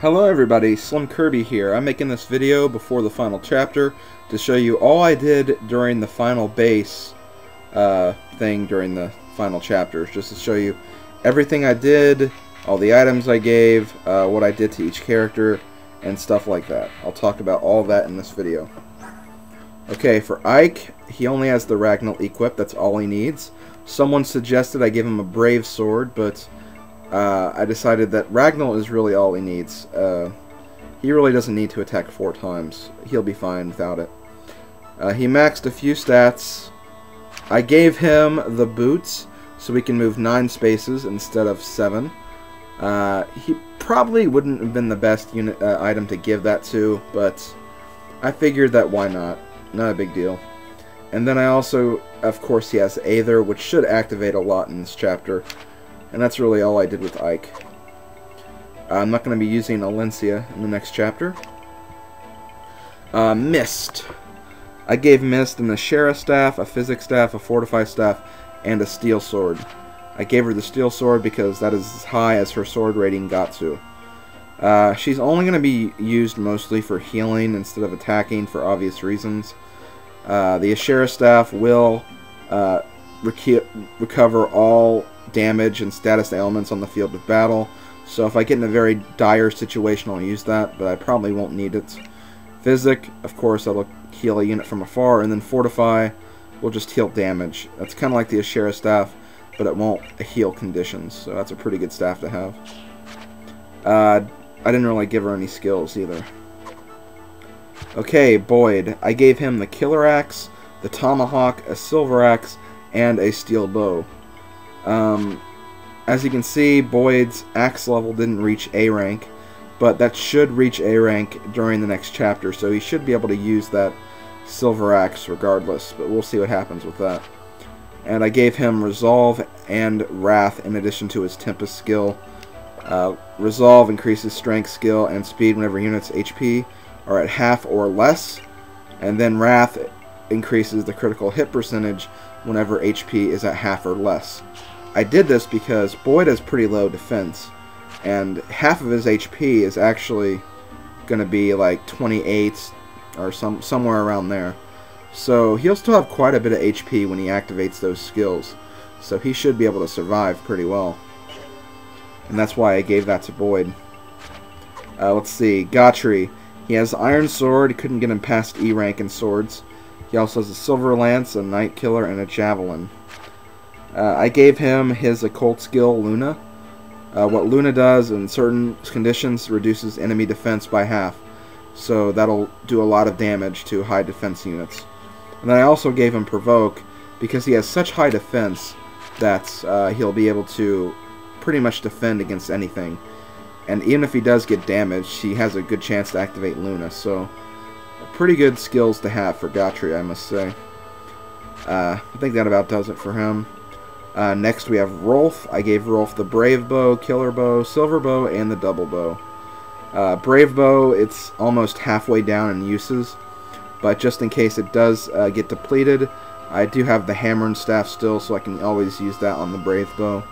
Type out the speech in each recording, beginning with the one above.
Hello everybody, SlimKirby here. I'm making this video before the final chapter to show you all I did during the final base thing during the final chapters, just to show you everything I did, all the items I gave, what I did to each character, and stuff like that. I'll talk about all that in this video. Okay, for Ike, he only has the Ragnall equipped, that's all he needs. Someone suggested I give him a Brave Sword, but I decided that Ragnall is really all he needs. He really doesn't need to attack 4 times. He'll be fine without it. He maxed a few stats. I gave him the boots, so we can move 9 spaces instead of 7. He probably wouldn't have been the best item to give that to, but I figured that why not? Not a big deal. And then I also, of course, he has Aether, which should activate a lot in this chapter. And that's really all I did with Ike. I'm not going to be using Alencia in the next chapter. Mist. I gave Mist an Ashera staff, a Physics staff, a Fortify staff, and a Steel sword. I gave her the Steel sword because that is as high as her sword rating got to. She's only going to be used mostly for healing instead of attacking for obvious reasons. The Ashera staff will recover all damage and status ailments on the field of battle, so if I get in a very dire situation I'll use that, but I probably won't need it. Physic, of course, that'll heal a unit from afar, and then Fortify will just heal damage. That's kind of like the Ashera staff, but it won't heal conditions, so that's a pretty good staff to have. I didn't really give her any skills either. Okay, Boyd. I gave him the Killer Axe, the Tomahawk, a Silver Axe, and a Steel Bow. As you can see, Boyd's axe level didn't reach A rank, but that should reach A rank during the next chapter, so he should be able to use that silver axe regardless, but we'll see what happens with that. And I gave him Resolve and Wrath in addition to his Tempest skill. Resolve increases strength, skill, and speed whenever units' HP are at half or less, and then Wrath increases the critical hit percentage whenever HP is at half or less. I did this because Boyd has pretty low defense, and half of his HP is actually going to be like 28 or somewhere around there. So he'll still have quite a bit of HP when he activates those skills, so he should be able to survive pretty well. And that's why I gave that to Boyd. Let's see, Gotri. He has Iron Sword, he couldn't get him past E rank in swords. He also has a Silver Lance, a Night Killer, and a Javelin. I gave him his Occult skill, Luna. What Luna does in certain conditions reduces enemy defense by half, so that'll do a lot of damage to high defense units. And then I also gave him Provoke, because he has such high defense that he'll be able to pretty much defend against anything. And even if he does get damaged, he has a good chance to activate Luna, so pretty good skills to have for Gotri, I must say. I think that about does it for him. Next we have Rolf. I gave Rolf the Brave Bow, Killer Bow, Silver Bow, and the Double Bow. Brave Bow, it's almost halfway down in uses, but just in case it does get depleted, I do have the Hammer and Staff still, so I can always use that on the Brave Bow.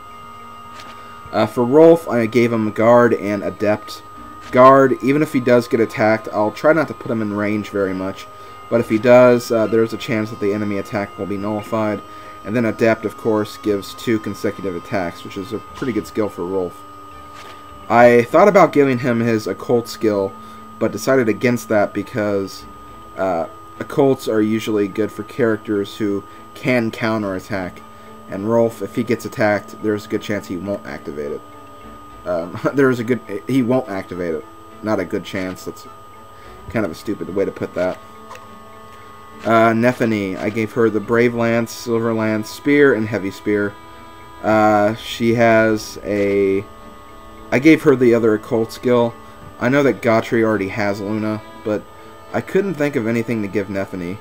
For Rolf, I gave him Guard and Adept. Guard, even if he does get attacked, I'll try not to put him in range very much, but if he does, there's a chance that the enemy attack will be nullified. And then Adept, of course, gives 2 consecutive attacks, which is a pretty good skill for Rolf. I thought about giving him his Occult skill, but decided against that because Occults are usually good for characters who can counterattack. And Rolf, if he gets attacked, there's a good chance he won't activate it. He won't activate it. Not a good chance. That's kind of a stupid way to put that. Nephany, I gave her the Brave Lance, Silver Lance, Spear, and Heavy Spear. She has a... I gave her the other Occult skill. I know that Gotri already has Luna, but I couldn't think of anything to give Nephany.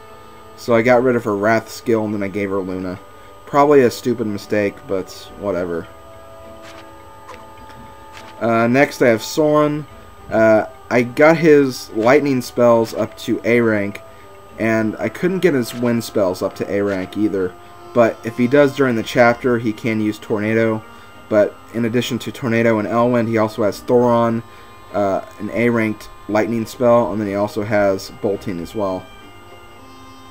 So I got rid of her Wrath skill and then I gave her Luna. Probably a stupid mistake, but whatever. Next I have Soren. I got his lightning spells up to A rank, and I couldn't get his wind spells up to A rank either. But if he does during the chapter, he can use Tornado. But in addition to Tornado and Elwind, he also has Thoron, an A-ranked lightning spell, and then he also has bolting as well.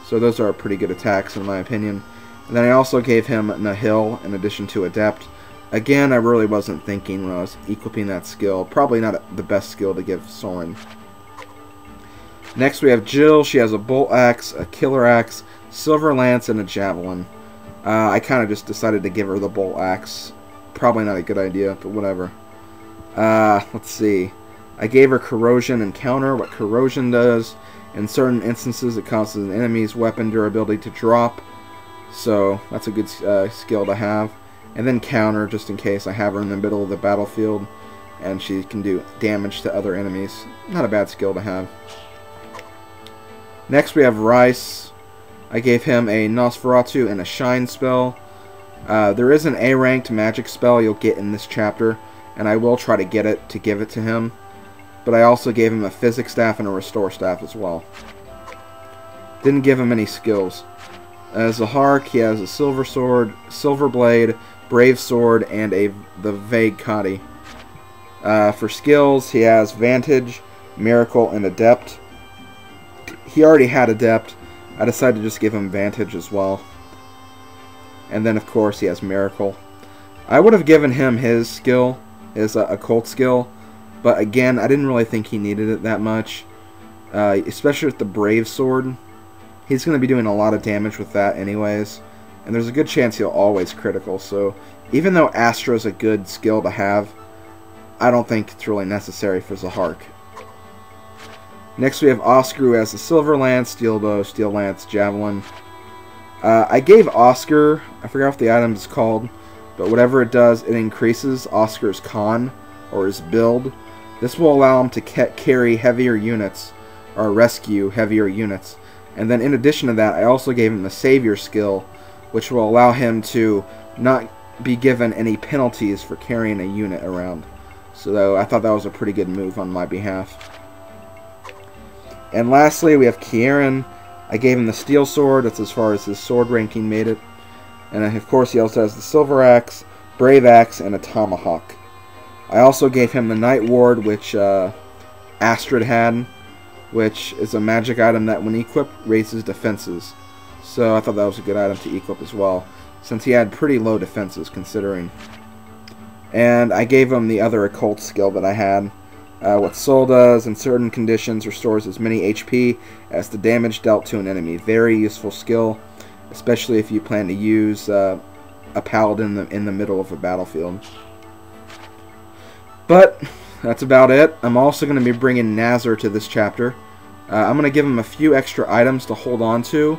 So those are pretty good attacks in my opinion. And then I also gave him Nihil in addition to Adept. Again, I really wasn't thinking when I was equipping that skill. Probably not the best skill to give Soren. Next we have Jill. She has a Bolt Axe, a Killer Axe, Silver Lance, and a Javelin. I kind of just decided to give her the Bolt Axe. Probably not a good idea, but whatever. Let's see. I gave her Corrosion and Counter. What Corrosion does, in certain instances it causes an enemy's weapon durability to drop. So that's a good skill to have. And then Counter, just in case I have her in the middle of the battlefield and she can do damage to other enemies. Not a bad skill to have. Next we have Rice. I gave him a Nosferatu and a Shine spell. There is an A-ranked magic spell you'll get in this chapter, and I will try to get it to give it to him. But I also gave him a Physic Staff and a Restore Staff as well. Didn't give him any skills. As a Hark, he has a Silver Sword, Silver Blade, Brave Sword, and the Vague Kadi. For skills, he has Vantage, Miracle, and Adept. He already had Adept. I decided to just give him Vantage as well. And then, of course, he has Miracle. I would have given him his skill, his Occult skill, but again, I didn't really think he needed it that much. Especially with the Brave Sword. He's going to be doing a lot of damage with that anyways. And there's a good chance he'll always critical, so even though Astra's a good skill to have, I don't think it's really necessary for Zahark. Next we have Oscar, who has the Silver Lance, Steel Bow, Steel Lance, Javelin. I gave Oscar, I forgot what the item is called, but whatever it does, it increases Oscar's con, or his build. This will allow him to carry heavier units, or rescue heavier units. And then in addition to that, I also gave him the Savior skill, which will allow him to not be given any penalties for carrying a unit around. So I thought that was a pretty good move on my behalf. And lastly, we have Kieran. I gave him the Steel Sword. That's as far as his sword ranking made it. And of course, he also has the Silver Axe, Brave Axe, and a Tomahawk. I also gave him the Night Ward, which Astrid had, which is a magic item that when equipped raises defenses. So I thought that was a good item to equip as well, since he had pretty low defenses considering. And I gave him the other Occult skill that I had. What Soul does in certain conditions restores as many HP as the damage dealt to an enemy. Very useful skill, especially if you plan to use a paladin in the middle of a battlefield. But that's about it. I'm also going to be bringing Nazar to this chapter. I'm going to give him a few extra items to hold on to.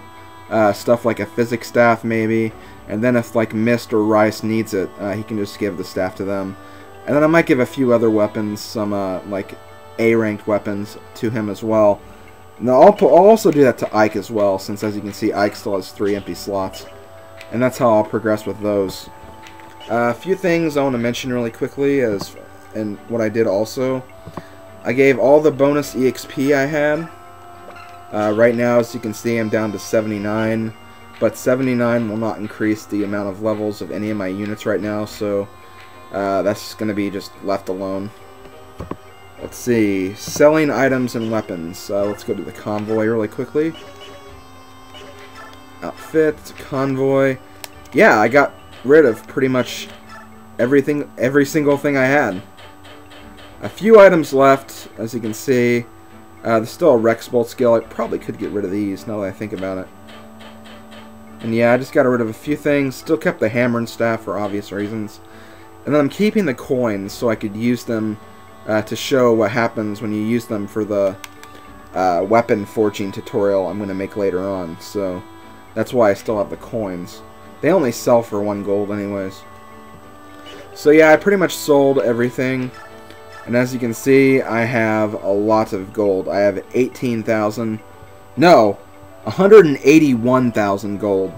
Stuff like a Physic Staff maybe. And then if like Mist or Rice needs it, he can just give the staff to them. And then I might give a few other weapons, some like A-ranked weapons to him as well. Now I'll also do that to Ike as well, since as you can see Ike still has 3 empty slots. And that's how I'll progress with those. A few things I want to mention really quickly and what I did also. I gave all the bonus EXP I had. Right now, as you can see, I'm down to 79. But 79 will not increase the amount of levels of any of my units right now, so that's going to be just left alone. Let's see. Selling items and weapons. Let's go to the convoy really quickly. Outfit, convoy. Yeah, I got rid of pretty much everything, every single thing I had. A few items left, as you can see. There's still a Rex Bolt skill. I probably could get rid of these now that I think about it. And yeah, I just got rid of a few things. Still kept the hammer and staff for obvious reasons. And then I'm keeping the coins so I could use them to show what happens when you use them for the weapon forging tutorial I'm going to make later on. So that's why I still have the coins. They only sell for 1 gold anyways. So yeah, I pretty much sold everything. And as you can see, I have a lot of gold. I have 18,000. No, 181,000 gold.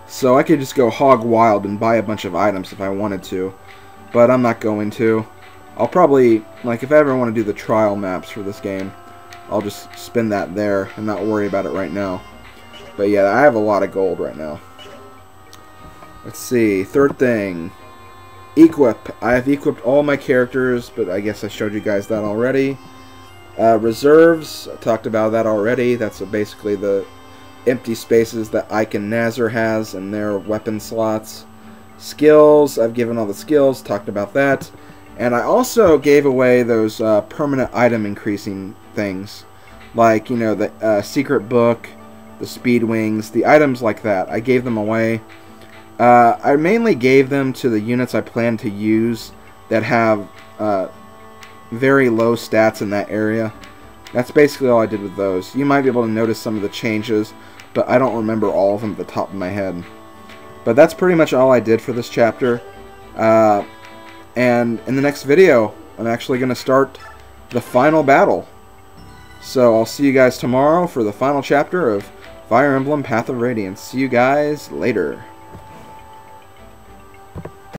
So I could just go hog wild and buy a bunch of items if I wanted to. But I'm not going to. I'll probably, like, if I ever want to do the trial maps for this game, I'll just spend that there and not worry about it right now. But yeah, I have a lot of gold right now. Let's see, third thing. Equip. I have equipped all my characters, but I guess I showed you guys that already. Reserves, I talked about that already. That's basically the empty spaces that Icon Nazar has in their weapon slots. Skills, I've given all the skills, talked about that. And I also gave away those permanent item increasing things. Like, you know, the secret book, the speed wings, the items like that. I gave them away. I mainly gave them to the units I plan to use that have very low stats in that area. That's basically all I did with those. You might be able to notice some of the changes, but I don't remember all of them at the top of my head. But that's pretty much all I did for this chapter. And in the next video, I'm actually going to start the final battle. So I'll see you guys tomorrow for the final chapter of Fire Emblem Path of Radiance. See you guys later.